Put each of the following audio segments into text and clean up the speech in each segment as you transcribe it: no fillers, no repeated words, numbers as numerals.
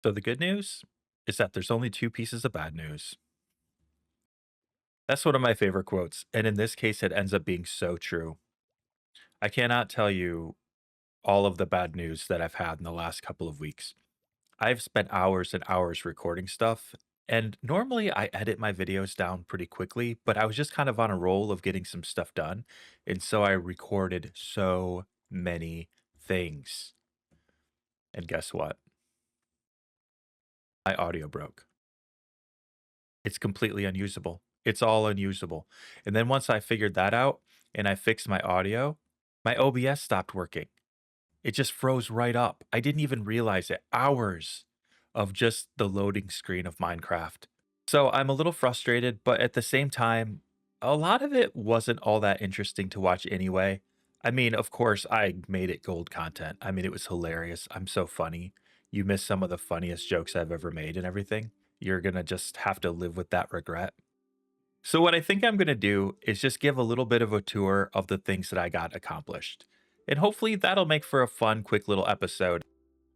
So the good news is that there's only two pieces of bad news. That's one of my favorite quotes, and in this case, it ends up being so true. I cannot tell you all of the bad news that I've had in the last couple of weeks. I've spent hours and hours recording stuff, and normally I edit my videos down pretty quickly, but I was just kind of on a roll of getting some stuff done, and so I recorded so many things. And guess what? My audio broke. It's completely unusable. It's all unusable. And then once I figured that out and I fixed my audio, my OBS stopped working. It just froze right up. I didn't even realize it. Hours of just the loading screen of Minecraft. So I'm a little frustrated, but at the same time, a lot of it wasn't all that interesting to watch anyway. I mean, of course, I made it gold content. I mean, it was hilarious. I'm so funny. You miss some of the funniest jokes I've ever made and everything. You're going to just have to live with that regret. So, what I think I'm going to do is just give a little bit of a tour of the things that I got accomplished. And hopefully, that'll make for a fun, quick little episode.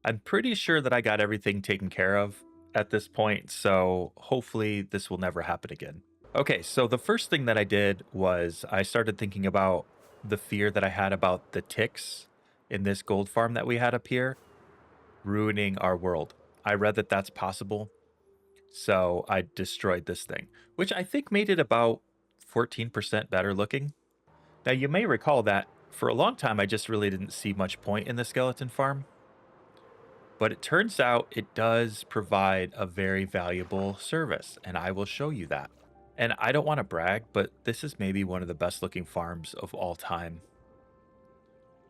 I'm pretty sure that I got everything taken care of at this point, so hopefully this will never happen again. Okay, so the first thing that I did was I started thinking about the fear that I had about the ticks in this gold farm that we had up here ruining our world. I read that that's possible, so I destroyed this thing, which I think made it about 14% better looking. Now, you may recall that for a long time I just really didn't see much point in the skeleton farm. But it turns out it does provide a very valuable service, and I will show you that. And I don't want to brag, but this is maybe one of the best looking farms of all time.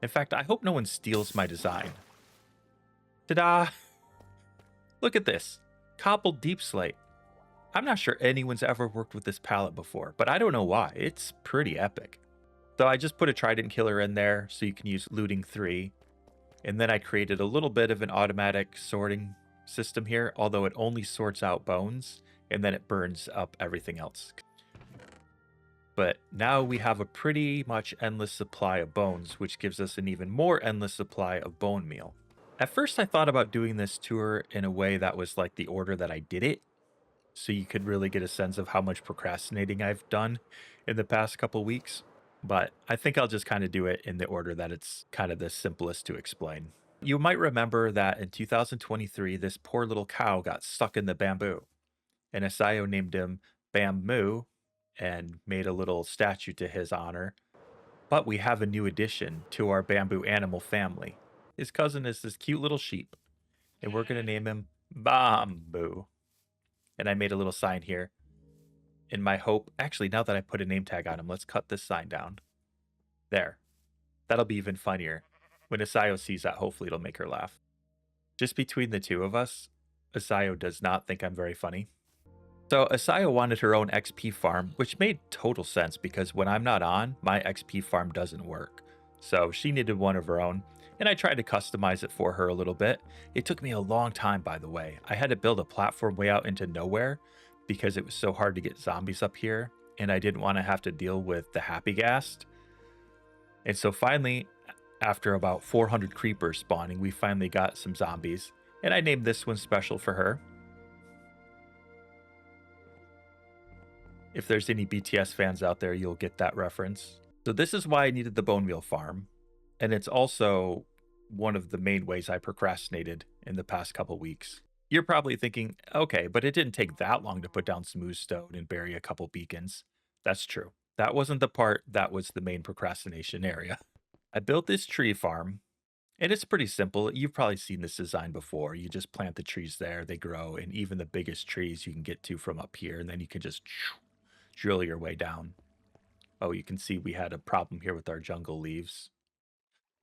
In fact, I hope no one steals my design. Ta-da! Look at this. Cobbled deep slate. I'm not sure anyone's ever worked with this palette before, but I don't know why. It's pretty epic. So I just put a trident killer in there so you can use looting 3. And then I created a little bit of an automatic sorting system here, although it only sorts out bones and then it burns up everything else. But now we have a pretty much endless supply of bones, which gives us an even more endless supply of bone meal. At first, I thought about doing this tour in a way that was like the order that I did it, so you could really get a sense of how much procrastinating I've done in the past couple weeks. But I think I'll just kind of do it in the order that it's kind of the simplest to explain. You might remember that in 2023, this poor little cow got stuck in the bamboo, and Asayo named him Bamboo and made a little statue to his honor. But we have a new addition to our bamboo animal family. His cousin is this cute little sheep, and we're going to name him Bamboo. And I made a little sign here in my hope. Actually, now that I put a name tag on him, let's cut this sign down. There. That'll be even funnier. When Asayo sees that, hopefully it'll make her laugh. Just between the two of us, Asayo does not think I'm very funny. So Asayo wanted her own XP farm, which made total sense because when I'm not on, my XP farm doesn't work. So she needed one of her own, and I tried to customize it for her a little bit. It took me a long time, by the way. I had to build a platform way out into nowhere because it was so hard to get zombies up here, and I didn't want to have to deal with the happy ghast. And so finally, after about 400 creepers spawning, we finally got some zombies, and I named this one special for her. If there's any BTS fans out there, you'll get that reference. So this is why I needed the bone meal farm, and it's also one of the main ways I procrastinated in the past couple weeks. You're probably thinking, okay, but it didn't take that long to put down smooth stone and bury a couple beacons. That's true. That wasn't the part that was the main procrastination area. I built this tree farm, and it's pretty simple. You've probably seen this design before. You just plant the trees there, they grow, and even the biggest trees you can get to from up here, and then you can just drill your way down. Oh, you can see we had a problem here with our jungle leaves.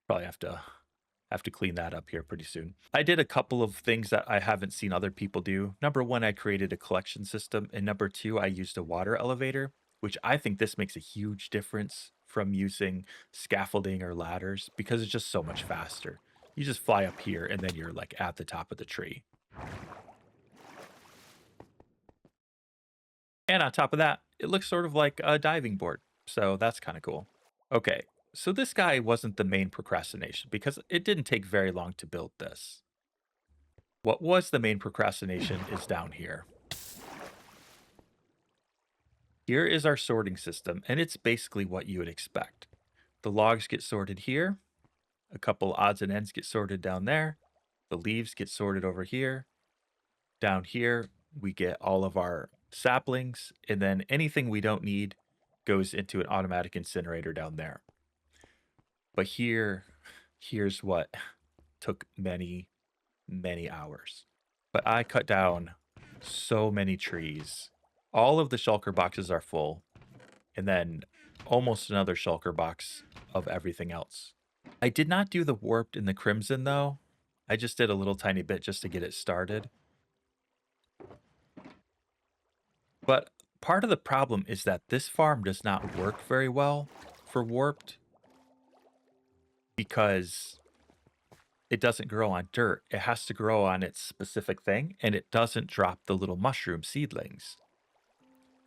Probably have to clean that up here pretty soon. I did a couple of things that I haven't seen other people do. Number one, I created a collection system, and number two, I used a water elevator, which I think this makes a huge difference from using scaffolding or ladders because it's just so much faster. You just fly up here and then you're like at the top of the tree. And on top of that, it looks sort of like a diving board. So that's kind of cool. Okay, so this guy wasn't the main procrastination because it didn't take very long to build this. What was the main procrastination is down here. Here is our sorting system, and it's basically what you would expect. The logs get sorted here, a couple odds and ends get sorted down there, the leaves get sorted over here. Down here, we get all of our saplings, and then anything we don't need goes into an automatic incinerator down there. But here's what took many, many hours. But I cut down so many trees. All of the shulker boxes are full, and then almost another shulker box of everything else. I did not do the warped and the crimson though. I just did a little tiny bit just to get it started. But part of the problem is that this farm does not work very well for warped because it doesn't grow on dirt. It has to grow on its specific thing, and it doesn't drop the little mushroom seedlings.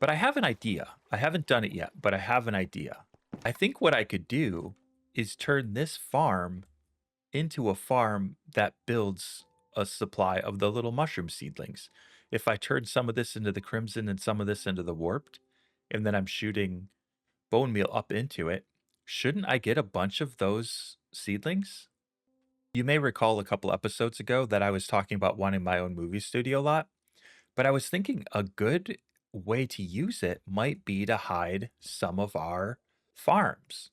But I have an idea. I haven't done it yet, but I have an idea. I think what I could do is turn this farm into a farm that builds a supply of the little mushroom seedlings. If I turn some of this into the crimson and some of this into the warped, and then I'm shooting bone meal up into it, shouldn't I get a bunch of those seedlings? You may recall a couple episodes ago that I was talking about wanting my own movie studio lot, but I was thinking a good way to use it might be to hide some of our farms.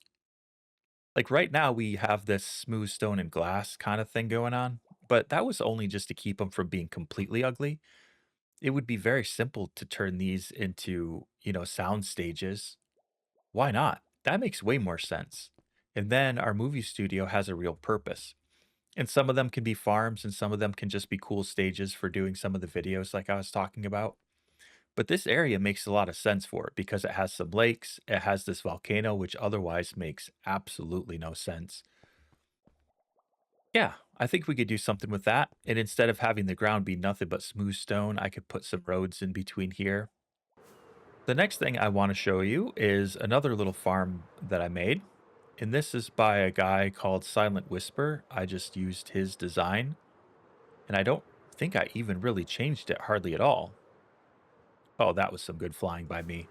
Like right now, we have this smooth stone and glass kind of thing going on, but that was only just to keep them from being completely ugly. It would be very simple to turn these into, sound stages. Why not? That makes way more sense. And then our movie studio has a real purpose. And some of them can be farms and some of them can just be cool stages for doing some of the videos like I was talking about. But this area makes a lot of sense for it because it has some lakes, it has this volcano, which otherwise makes absolutely no sense. Yeah, I think we could do something with that. And instead of having the ground be nothing but smooth stone, I could put some roads in between here. The next thing I want to show you is another little farm that I made. And this is by a guy called Silent Whisper. I just used his design. And I don't think I even really changed it hardly at all. Oh, that was some good flying by me.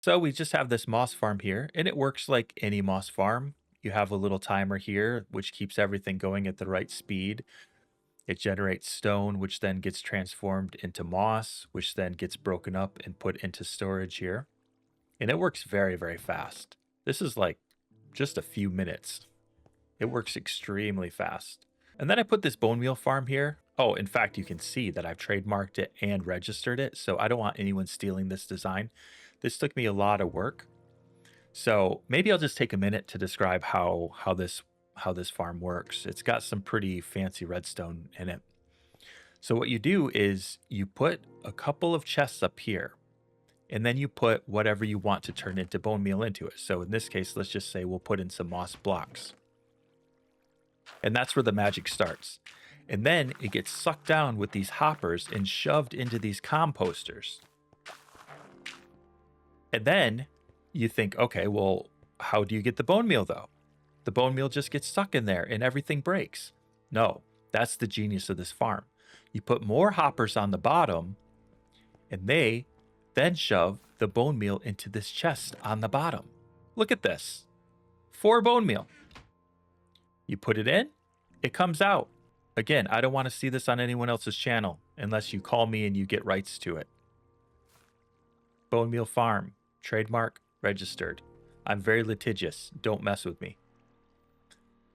So we just have this moss farm here, and it works like any moss farm. You have a little timer here, which keeps everything going at the right speed. It generates stone, which then gets transformed into moss, which then gets broken up and put into storage here. And it works very, very fast. This is like just a few minutes. It works extremely fast. And then I put this bone meal farm here. Oh, in fact, you can see that I've trademarked it and registered it, so I don't want anyone stealing this design. This took me a lot of work. So maybe I'll just take a minute to describe how this farm works. It's got some pretty fancy redstone in it. So what you do is you put a couple of chests up here, and then you put whatever you want to turn into bone meal into it. So in this case, let's just say we'll put in some moss blocks. And that's where the magic starts. And then it gets sucked down with these hoppers and shoved into these composters. And then you think, okay, well, how do you get the bone meal though? The bone meal just gets stuck in there and everything breaks. No, that's the genius of this farm. You put more hoppers on the bottom, and they then shove the bone meal into this chest on the bottom. Look at this. 4 bone meal. You put it in, it comes out. Again, I don't want to see this on anyone else's channel unless you call me and you get rights to it. Bone meal farm, trademark, registered. I'm very litigious. Don't mess with me.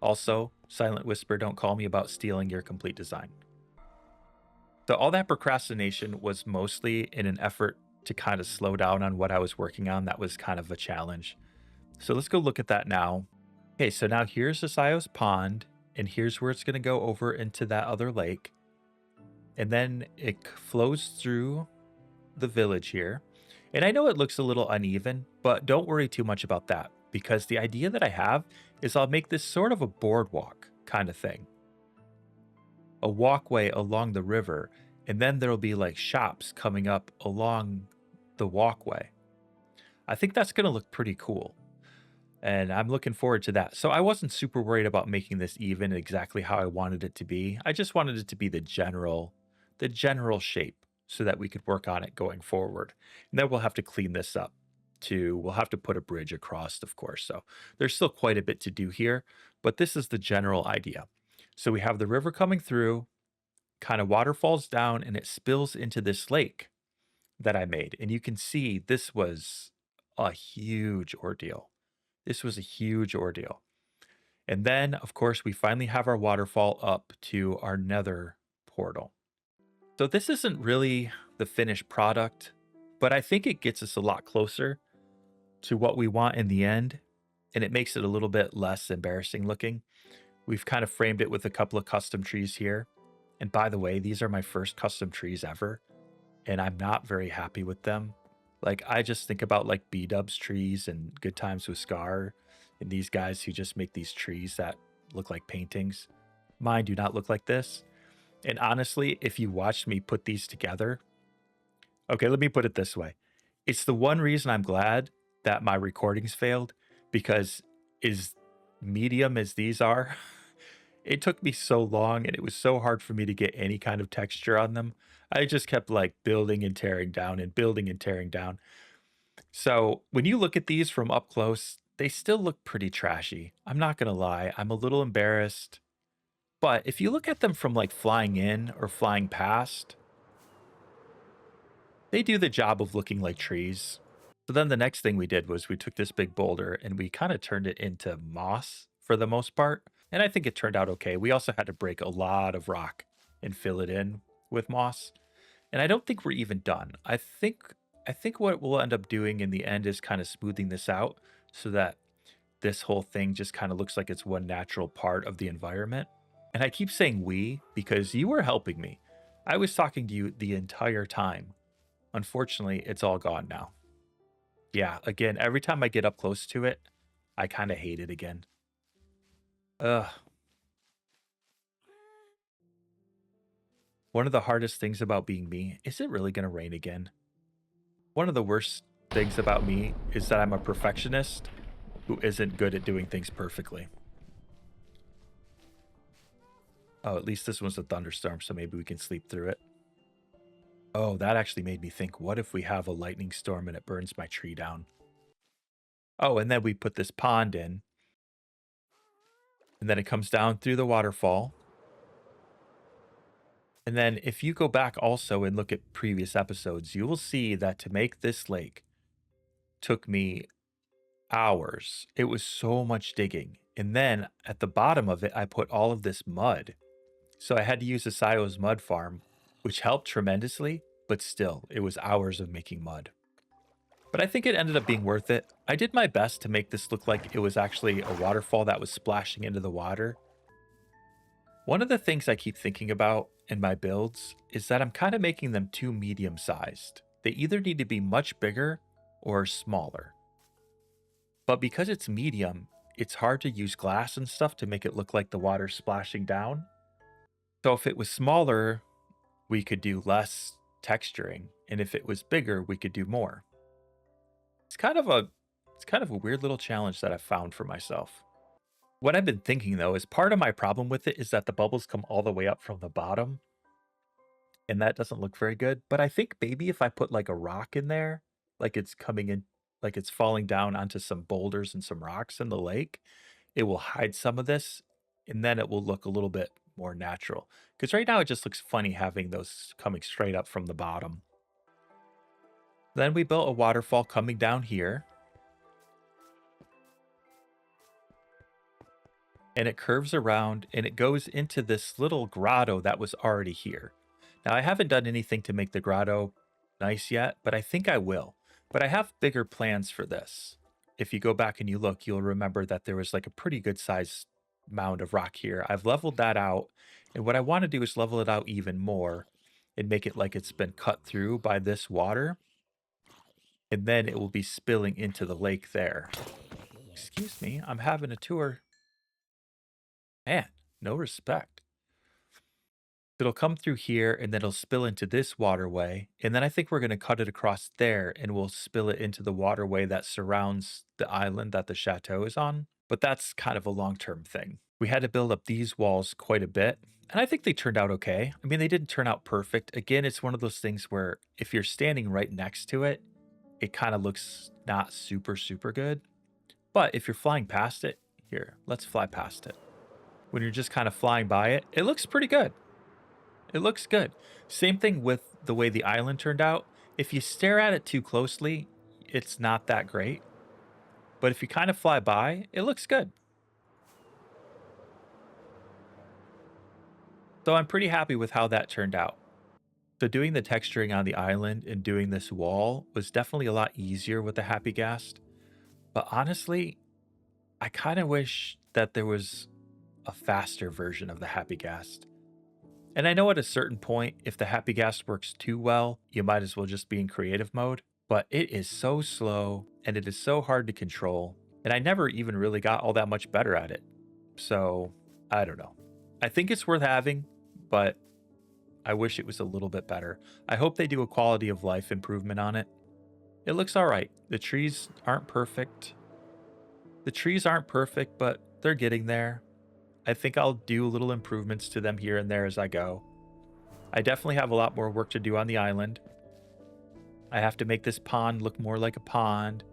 Also, Silent Whisper, don't call me about stealing your complete design. So all that procrastination was mostly in an effort to kind of slow down on what I was working on. That was kind of a challenge. So let's go look at that now. Okay, so now here's Asayo's pond, and here's where it's going to go over into that other lake. And then it flows through the village here. And I know it looks a little uneven, but don't worry too much about that, because the idea that I have is I'll make this sort of a boardwalk kind of thing. A walkway along the river, and then there'll be like shops coming up along the walkway. I think that's going to look pretty cool. And I'm looking forward to that. So I wasn't super worried about making this even exactly how I wanted it to be. I just wanted it to be the general shape so that we could work on it going forward. And then we'll have to clean this up we'll have to put a bridge across, of course. So there's still quite a bit to do here, but this is the general idea. So we have the river coming through, kind of waterfalls down, and it spills into this lake that I made. And you can see this was a huge ordeal. This was a huge ordeal. And then, of course, we finally have our waterfall up to our nether portal. So this isn't really the finished product, but I think it gets us a lot closer to what we want in the end, and it makes it a little bit less embarrassing looking. We've kind of framed it with a couple of custom trees here. And by the way, these are my first custom trees ever, and I'm not very happy with them. Like, I just think about like B-Dub's trees and Good Times with Scar and these guys who just make these trees that look like paintings. Mine do not look like this. And honestly, if you watched me put these together, okay, let me put it this way. It's the one reason I'm glad that my recordings failed because as medium as these are, it took me so long and it was so hard for me to get any kind of texture on them. I just kept like building and tearing down and building and tearing down. So when you look at these from up close, they still look pretty trashy. I'm not going to lie. I'm a little embarrassed. But if you look at them from like flying in or flying past, they do the job of looking like trees. So then the next thing we did was we took this big boulder and we kind of turned it into moss for the most part. And I think it turned out okay. We also had to break a lot of rock and fill it in with moss. And I don't think we're even done. I think what we'll end up doing in the end is kind of smoothing this out so that this whole thing just kind of looks like it's one natural part of the environment. And I keep saying we because you were helping me. I was talking to you the entire time. Unfortunately, it's all gone now. Yeah, again, every time I get up close to it, I kind of hate it again. Ugh. One of the hardest things about being me, is it really going to rain again? One of the worst things about me is that I'm a perfectionist who isn't good at doing things perfectly. Oh, at least this one's a thunderstorm, so maybe we can sleep through it. Oh, that actually made me think, what if we have a lightning storm and it burns my tree down? Oh, and then we put this pond in, and then it comes down through the waterfall. And then if you go back also and look at previous episodes, you will see that to make this lake took me hours. It was so much digging. And then at the bottom of it, I put all of this mud. So I had to use a Sio's mud farm, which helped tremendously, but still, it was hours of making mud. But I think it ended up being worth it. I did my best to make this look like it was actually a waterfall that was splashing into the water. One of the things I keep thinking about in my builds is that I'm kind of making them too medium sized. They either need to be much bigger or smaller. But because it's medium, it's hard to use glass and stuff to make it look like the water's splashing down. So if it was smaller, we could do less texturing, and if it was bigger, we could do more. It's kind of a it's kind of a weird little challenge that I've found for myself. What I've been thinking though is part of my problem with it is that the bubbles come all the way up from the bottom, and that doesn't look very good. But I think maybe if I put like a rock in there, like it's coming in, like it's falling down onto some boulders and some rocks in the lake, it will hide some of this, and then it will look a little bit more natural. Because right now it just looks funny having those coming straight up from the bottom. Then we built a waterfall coming down here, and it curves around and it goes into this little grotto that was already here. Now, I haven't done anything to make the grotto nice yet, but I think I will. But I have bigger plans for this. If you go back and you look, you'll remember that there was like a pretty good sized mound of rock here. I've leveled that out, and what I want to do is level it out even more and make it like it's been cut through by this water, and then it will be spilling into the lake there. Excuse me, I'm having a tour. Man, no respect. It'll come through here and then it'll spill into this waterway. And then I think we're going to cut it across there and we'll spill it into the waterway that surrounds the island that the chateau is on. But that's kind of a long term thing. We had to build up these walls quite a bit. And I think they turned out okay. I mean, they didn't turn out perfect. Again, it's one of those things where if you're standing right next to it, it kind of looks not super, super good. But if you're flying past it, here, let's fly past it. When you're just kind of flying by it, it looks pretty good. It looks good. Same thing with the way the island turned out. If you stare at it too closely, it's not that great. But if you kind of fly by, it looks good. So I'm pretty happy with how that turned out. So doing the texturing on the island and doing this wall was definitely a lot easier with the Happy Ghast. But honestly, I kind of wish that there was a faster version of the Happy Ghast. And I know at a certain point, if the Happy Ghast works too well, you might as well just be in creative mode. But it is so slow and it is so hard to control. And I never even really got all that much better at it. So I don't know. I think it's worth having, but I wish it was a little bit better. I hope they do a quality of life improvement on it. It looks all right. The trees aren't perfect. But they're getting there. I think I'll do little improvements to them here and there as I go. I definitely have a lot more work to do on the island. I have to make this pond look more like a pond.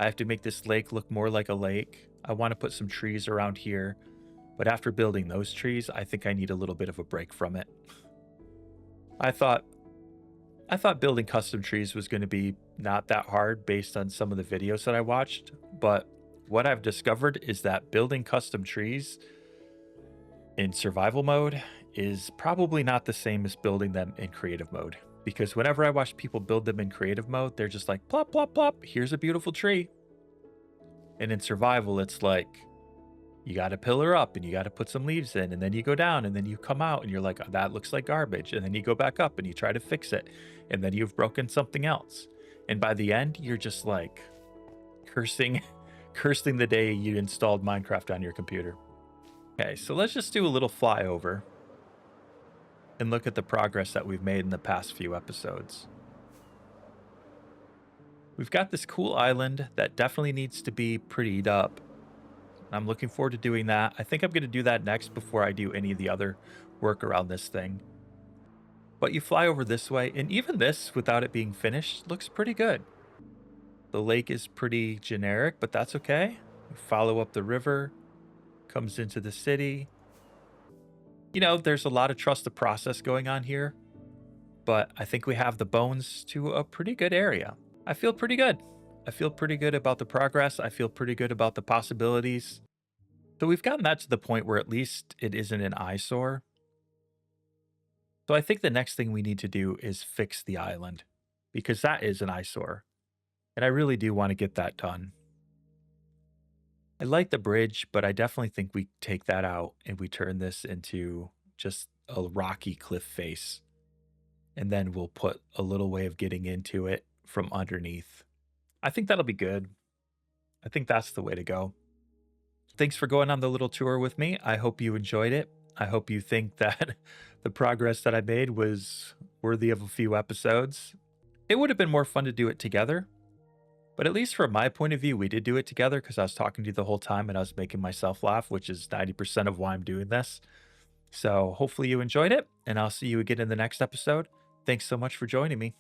I have to make this lake look more like a lake. I want to put some trees around here. But after building those trees, I think I need a little bit of a break from it. I thought building custom trees was going to be not that hard based on some of the videos that I watched, but what I've discovered is that building custom trees in survival mode is probably not the same as building them in creative mode. Because whenever I watch people build them in creative mode, they're just like, plop, plop, plop, here's a beautiful tree. And in survival, it's like, you got to pillar up and you got to put some leaves in, and then you go down and then you come out and you're like, that looks like garbage. And then you go back up and you try to fix it. And then you've broken something else. And by the end, you're just like cursing the day you installed Minecraft on your computer. Okay, so let's just do a little flyover and look at the progress that we've made in the past few episodes. We've got this cool island that definitely needs to be prettied up. I'm looking forward to doing that. I think I'm going to do that next before I do any of the other work around this thing. But you fly over this way, and even this, without it being finished, looks pretty good. The lake is pretty generic, but that's okay. We follow up the river, comes into the city. You know, there's a lot of trust the process going on here, but I think we have the bones to a pretty good area. I feel pretty good. I feel pretty good about the progress. I feel pretty good about the possibilities. So we've gotten that to the point where at least it isn't an eyesore. So I think the next thing we need to do is fix the island, because that is an eyesore. And I really do want to get that done. I like the bridge, but I definitely think we take that out and we turn this into just a rocky cliff face. And then we'll put a little way of getting into it from underneath. I think that'll be good. I think that's the way to go. Thanks for going on the little tour with me. I hope you enjoyed it. I hope you think that the progress that I made was worthy of a few episodes. It would have been more fun to do it together. But at least from my point of view, we did do it together because I was talking to you the whole time and I was making myself laugh, which is 90% of why I'm doing this. So hopefully you enjoyed it, and I'll see you again in the next episode. Thanks so much for joining me.